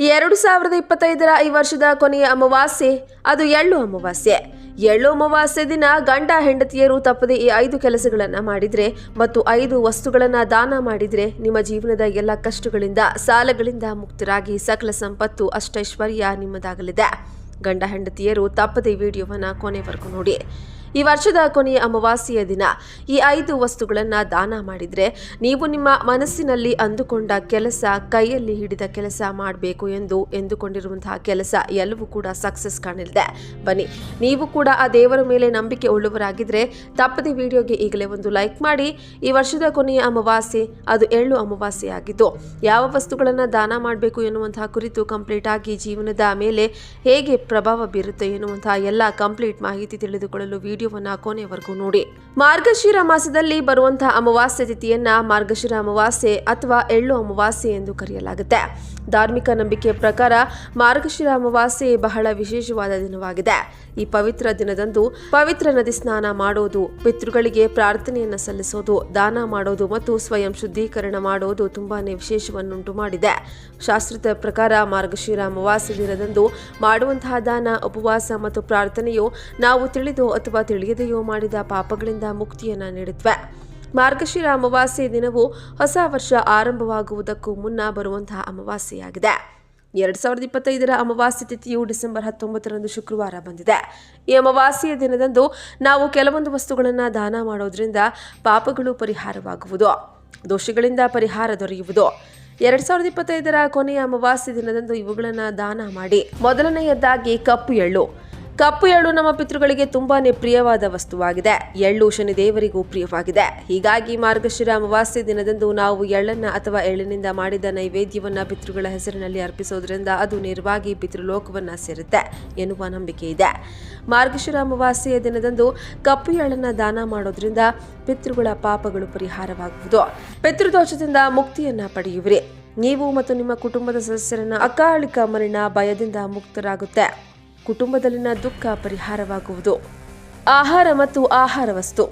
2025 ಈ ವರ್ಷದ ಕೊನೆಯ ಅಮಾವಾಸ್ಯೆ ಅದು ಎಳ್ಳು ಅಮಾವಾಸ್ಯೆ. ಎಳ್ಳು ಅಮಾವಾಸ್ಯೆ ದಿನ ಗಂಡ ಹೆಂಡತಿಯರು ತಪ್ಪದೆ ಈ 5 ಕೆಲಸಗಳನ್ನ ಮಾಡಿದ್ರೆ ಮತ್ತು 5 ವಸ್ತುಗಳನ್ನ ದಾನ ಮಾಡಿದ್ರೆ ನಿಮ್ಮ ಜೀವನದ ಎಲ್ಲ ಕಷ್ಟಗಳಿಂದ ಸಾಲಗಳಿಂದ ಮುಕ್ತರಾಗಿ ಸಕಲ ಸಂಪತ್ತು ಅಷ್ಟೈಶ್ವರ್ಯ ನಿಮ್ಮದಾಗಲಿದೆ. ಗಂಡ ಹೆಂಡತಿಯರು ತಪ್ಪದೆ ವಿಡಿಯೋವನ್ನ ಕೊನೆವರೆಗೂ ನೋಡಿ. ಈ ವರ್ಷದ ಕೊನೆಯ ಅಮಾವಾಸ್ಯೆಯ ದಿನ ಈ 5 ವಸ್ತುಗಳನ್ನ ದಾನ ಮಾಡಿದ್ರೆ ನೀವು ನಿಮ್ಮ ಮನಸ್ಸಿನಲ್ಲಿ ಅಂದುಕೊಂಡ ಕೆಲಸ, ಕೈಯಲ್ಲಿ ಹಿಡಿದ ಕೆಲಸ ಮಾಡಬೇಕು ಎಂದು ಎಂದುಕೊಂಡಿರುವಂತಹ ಕೆಲಸ ಎಲ್ಲವೂ ಕೂಡ ಸಕ್ಸಸ್ ಕಾಣಲಿದೆ. ಬನ್ನಿ, ನೀವು ಕೂಡ ಆ ದೇವರ ಮೇಲೆ ನಂಬಿಕೆ ಉಳ್ಳವರಾಗಿದ್ರೆ ತಪ್ಪದೆ ವಿಡಿಯೋಗೆ ಈಗಲೇ ಒಂದು ಲೈಕ್ ಮಾಡಿ. ಈ ವರ್ಷದ ಕೊನೆಯ ಅಮಾವಾಸ್ಯೆ ಅದು ಎಳ್ಳು ಅಮಾವಾಸ್ಯೆ ಆಗಿದ್ದು ಯಾವ ವಸ್ತುಗಳನ್ನ ದಾನ ಮಾಡಬೇಕು ಎನ್ನುವಂತಹ ಕುರಿತು ಕಂಪ್ಲೀಟ್ ಆಗಿ ಜೀವನದ ಮೇಲೆ ಹೇಗೆ ಪ್ರಭಾವ ಬೀರುತ್ತೆ ಎನ್ನುವಂತಹ ಎಲ್ಲ ಕಂಪ್ಲೀಟ್ ಮಾಹಿತಿ ತಿಳಿದುಕೊಳ್ಳಲು ವಿಡಿಯೋವನ್ನ ಕೊನೆಯವರೆಗೂ ನೋಡಿ. ಮಾರ್ಗಶಿರ ಮಾಸದಲ್ಲಿ ಬರುವಂತಹ ಅಮಾವಾಸ್ಯೆ ತಿಥಿಯನ್ನ ಮಾರ್ಗಶಿರ ಅಮಾವಾಸ್ಯೆ ಅಥವಾ ಎಳ್ಳು ಅಮಾವಾಸ್ಯೆ ಎಂದು ಕರೆಯಲಾಗುತ್ತೆ. ಧಾರ್ಮಿಕ ನಂಬಿಕೆಯ ಪ್ರಕಾರ ಮಾರ್ಗಶಿರ ಅಮಾವಾಸ್ಯೆ ಬಹಳ ವಿಶೇಷವಾದ ದಿನವಾಗಿದೆ. ಈ ಪವಿತ್ರ ದಿನದಂದು ಪವಿತ್ರ ನದಿ ಸ್ನಾನ ಮಾಡೋದು, ಪಿತೃಗಳಿಗೆ ಪ್ರಾರ್ಥನೆಯನ್ನ ಸಲ್ಲಿಸೋದು, ದಾನ ಮಾಡೋದು ಮತ್ತು ಸ್ವಯಂ ಶುದ್ಧೀಕರಣ ಮಾಡೋದು ತುಂಬಾನೇ ವಿಶೇಷವನ್ನುಂಟು ಮಾಡಿದೆ. ಶಾಸ್ತ್ರದ ಪ್ರಕಾರ ಮಾರ್ಗಶಿರ ಅಮಾವಾಸ್ಯೆ ದಿನದಂದು ಮಾಡುವಂತಹ ದಾನ, ಉಪವಾಸ ಮತ್ತು ಪ್ರಾರ್ಥನೆಯು ನಾವು ತಿಳಿದೋ ಅಥವಾ ತಿಳಿಯದೆಯೋ ಮಾಡಿದ ಪಾಪಗಳಿಂದ ಮುಕ್ತಿಯನ್ನ ನೀಡುತ್ತವೆ. ಮಾರ್ಗಶಿರ ಅಮಾವಾಸ್ಯೆ ದಿನವು ಹೊಸ ವರ್ಷ ಆರಂಭವಾಗುವುದಕ್ಕೂ ಮುನ್ನ ಬರುವಂತಹ ಅಮಾವಾಸ್ಯೆಯಾಗಿದೆ. 2025 ಅಮಾವಾಸ್ಯೆ ತಿಥಿಯು ಡಿಸೆಂಬರ್ 19ರಂದು ಶುಕ್ರವಾರ ಬಂದಿದೆ. ಈ ಅಮಾವಾಸ್ಯೆಯ ದಿನದಂದು ನಾವು ಕೆಲವೊಂದು ವಸ್ತುಗಳನ್ನು ದಾನ ಮಾಡೋದ್ರಿಂದ ಪಾಪಗಳು ಪರಿಹಾರವಾಗುವುದು, ದೋಷಗಳಿಂದ ಪರಿಹಾರ ದೊರೆಯುವುದು. 2025 ಕೊನೆಯ ಅಮಾವಾಸ್ಯೆ ದಿನದಂದು ಇವುಗಳನ್ನು ದಾನ ಮಾಡಿ. ಮೊದಲನೆಯದಾಗಿ ಕಪ್ಪು ಎಳ್ಳು. ಕಪ್ಪು ಎಳ್ಳು ನಮ್ಮ ಪಿತೃಗಳಿಗೆ ತುಂಬಾನೇ ಪ್ರಿಯವಾದ ವಸ್ತುವಾಗಿದೆ. ಎಳ್ಳು ಶನಿದೇವರಿಗೂ ಪ್ರಿಯವಾಗಿದೆ. ಹೀಗಾಗಿ ಮಾರ್ಗಶಿರ ಅಮಾವಾಸ್ಯೆ ದಿನದಂದು ನಾವು ಎಳ್ಳನ್ನ ಅಥವಾ ಎಳ್ಳಿನಿಂದ ಮಾಡಿದ ನೈವೇದ್ಯವನ್ನ ಪಿತೃಗಳ ಹೆಸರಿನಲ್ಲಿ ಅರ್ಪಿಸೋದ್ರಿಂದ ಅದು ನೇರವಾಗಿ ಪಿತೃಲೋಕವನ್ನ ಸೇರುತ್ತೆ ಎನ್ನುವ ನಂಬಿಕೆ ಇದೆ. ಮಾರ್ಗಶಿರ ಅಮಾವಾಸ್ಯೆಯ ದಿನದಂದು ಕಪ್ಪು ಎಳ್ಳನ್ನ ದಾನ ಮಾಡೋದ್ರಿಂದ ಪಿತೃಗಳ ಪಾಪಗಳು ಪರಿಹಾರವಾಗುವುದು, ಪಿತೃದೋಷದಿಂದ ಮುಕ್ತಿಯನ್ನ ಪಡೆಯುವಿರಿ. ನೀವು ಮತ್ತು ನಿಮ್ಮ ಕುಟುಂಬದ ಸದಸ್ಯರನ್ನ ಅಕಾಲಿಕ ಮರಣ ಭಯದಿಂದ ಮುಕ್ತರಾಗುತ್ತೆ. ಕುಟುಂಬದಲ್ಲಿನ ದುಃಖ ಪರಿಹಾರವಾಗುವುದು. ಆಹಾರ ಮತ್ತು ಆಹಾರ ವಸ್ತು.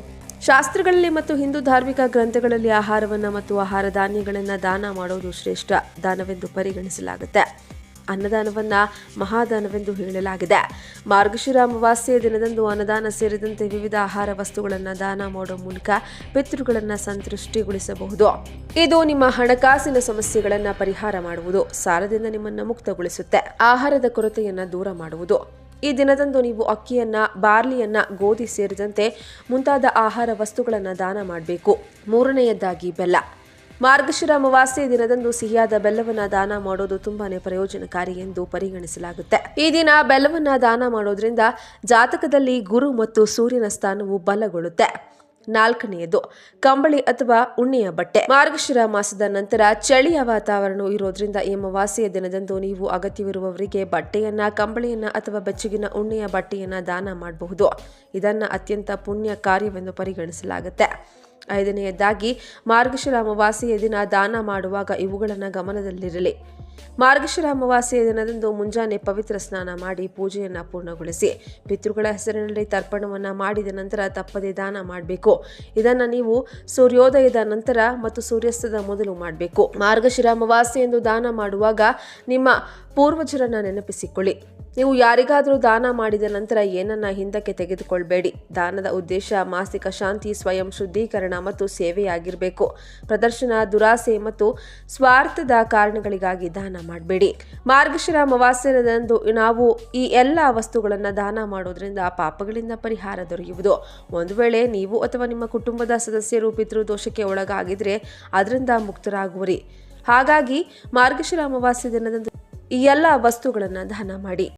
ಶಾಸ್ತ್ರಗಳಲ್ಲಿ ಮತ್ತು ಹಿಂದೂ ಧಾರ್ಮಿಕ ಗ್ರಂಥಗಳಲ್ಲಿ ಆಹಾರವನ್ನು ಮತ್ತು ಆಹಾರ ಧಾನ್ಯಗಳನ್ನು ದಾನ ಮಾಡೋದು ಶ್ರೇಷ್ಠ ದಾನವೆಂದು ಪರಿಗಣಿಸಲಾಗುತ್ತೆ. ಅನ್ನದಾನವನ್ನ ಮಹಾದಾನವೆಂದು ಹೇಳಲಾಗಿದೆ. ಮಾರ್ಗಶಿರ ಅಮಾವಾಸ್ಯೆಯ ದಿನದಂದು ಅನ್ನದಾನ ಸೇರಿದಂತೆ ವಿವಿಧ ಆಹಾರ ವಸ್ತುಗಳನ್ನು ದಾನ ಮಾಡೋ ಮೂಲಕ ಪಿತೃಗಳನ್ನು ಸಂತೃಷ್ಟಿಗೊಳಿಸಬಹುದು. ಇದು ನಿಮ್ಮ ಹಣಕಾಸಿನ ಸಮಸ್ಯೆಗಳನ್ನು ಪರಿಹಾರ ಮಾಡುವುದು, ಸಾಲದಿಂದ ನಿಮ್ಮನ್ನು ಮುಕ್ತಗೊಳಿಸುತ್ತೆ, ಆಹಾರದ ಕೊರತೆಯನ್ನು ದೂರ ಮಾಡುವುದು. ಈ ದಿನದಂದು ನೀವು ಅಕ್ಕಿಯನ್ನ, ಬಾರ್ಲಿಯನ್ನ, ಗೋಧಿ ಸೇರಿದಂತೆ ಮುಂತಾದ ಆಹಾರ ವಸ್ತುಗಳನ್ನು ದಾನ ಮಾಡಬೇಕು. ಮೂರನೆಯದಾಗಿ ಬೆಲ್ಲ. ಮಾರ್ಗಶಿರ ಅಮಾವಾಸ್ಯೆ ದಿನದಂದು ಸಿಹಿಯಾದ ಬೆಲ್ಲವನ್ನ ದಾನ ಮಾಡೋದು ತುಂಬಾನೇ ಪ್ರಯೋಜನಕಾರಿ ಎಂದು ಪರಿಗಣಿಸಲಾಗುತ್ತೆ. ಈ ದಿನ ಬೆಲ್ಲವನ್ನ ದಾನ ಮಾಡೋದ್ರಿಂದ ಜಾತಕದಲ್ಲಿ ಗುರು ಮತ್ತು ಸೂರ್ಯನ ಸ್ಥಾನವು ಬಲಗೊಳ್ಳುತ್ತೆ. 4ನೇಯದು ಕಂಬಳಿ ಅಥವಾ ಉಣ್ಣೆಯ ಬಟ್ಟೆ. ಮಾರ್ಗಶಿರ ಮಾಸದ ನಂತರ ಚಳಿಯ ವಾತಾವರಣ ಇರೋದ್ರಿಂದ ಈ ಅಮಾವಾಸ್ಯೆಯ ದಿನದಂದು ನೀವು ಅಗತ್ಯವಿರುವವರಿಗೆ ಬಟ್ಟೆಯನ್ನ, ಕಂಬಳಿಯನ್ನ ಅಥವಾ ಬೆಚ್ಚಗಿನ ಉಣ್ಣೆಯ ಬಟ್ಟೆಯನ್ನ ದಾನ ಮಾಡಬಹುದು. ಇದನ್ನ ಅತ್ಯಂತ ಪುಣ್ಯ ಕಾರ್ಯವೆಂದು ಪರಿಗಣಿಸಲಾಗುತ್ತೆ. 5ನೇಯದಾಗಿ ಮಾರ್ಗಶಿರ ಅಮಾವಾಸ್ಯೆಯ ದಿನ ದಾನ ಮಾಡುವಾಗ ಇವುಗಳನ್ನು ಗಮನದಲ್ಲಿರಲಿ. ಮಾರ್ಗಶಿರ ಅಮಾವಾಸ್ಯೆಯ ದಿನದಂದು ಮುಂಜಾನೆ ಪವಿತ್ರ ಸ್ನಾನ ಮಾಡಿ ಪೂಜೆಯನ್ನು ಪೂರ್ಣಗೊಳಿಸಿ ಪಿತೃಗಳ ಹೆಸರಿನಲ್ಲಿ ತರ್ಪಣವನ್ನು ಮಾಡಿದ ನಂತರ ತಪ್ಪದೇ ದಾನ ಮಾಡಬೇಕು. ಇದನ್ನು ನೀವು ಸೂರ್ಯೋದಯದ ನಂತರ ಮತ್ತು ಸೂರ್ಯಾಸ್ತದ ಮೊದಲು ಮಾಡಬೇಕು. ಮಾರ್ಗಶಿರ ಅಮಾವಾಸ್ಯೆ ಎಂದು ದಾನ ಮಾಡುವಾಗ ನಿಮ್ಮ ಪೂರ್ವಜರನ್ನ ನೆನಪಿಸಿಕೊಳ್ಳಿ. ನೀವು ಯಾರಿಗಾದರೂ ದಾನ ಮಾಡಿದ ನಂತರ ಏನನ್ನ ಹಿಂದಕ್ಕೆ ತೆಗೆದುಕೊಳ್ಬೇಡಿ. ದಾನದ ಉದ್ದೇಶ ಮಾನಸಿಕ ಶಾಂತಿ, ಸ್ವಯಂ ಶುದ್ಧೀಕರಣ ಮತ್ತು ಸೇವೆಯಾಗಿರಬೇಕು. ಪ್ರದರ್ಶನ, ದುರಾಸೆ ಮತ್ತು ಸ್ವಾರ್ಥದ ಕಾರಣಗಳಿಗಾಗಿ ದಾನ ಮಾಡಬೇಡಿ. ಮಾರ್ಗಶಿರ ಅಮಾವಾಸ್ಯೆದಂದು ನಾವು ಈ ಎಲ್ಲ ವಸ್ತುಗಳನ್ನು ದಾನ ಮಾಡೋದ್ರಿಂದ ಪಾಪಗಳಿಂದ ಪರಿಹಾರ ದೊರೆಯುವುದು. ಒಂದು ವೇಳೆ ನೀವು ಅಥವಾ ನಿಮ್ಮ ಕುಟುಂಬದ ಸದಸ್ಯರು ಪಿತೃದೋಷಕ್ಕೆ ಒಳಗಾಗಿದ್ರೆ ಅದರಿಂದ ಮುಕ್ತರಾಗುವಿರಿ. ಹಾಗಾಗಿ ಮಾರ್ಗಶಿರ ಅಮಾವಾಸ್ಯೆ ದಿನದಂದು ಈ ಎಲ್ಲ ವಸ್ತುಗಳನ್ನು ದಾನ ಮಾಡಿ.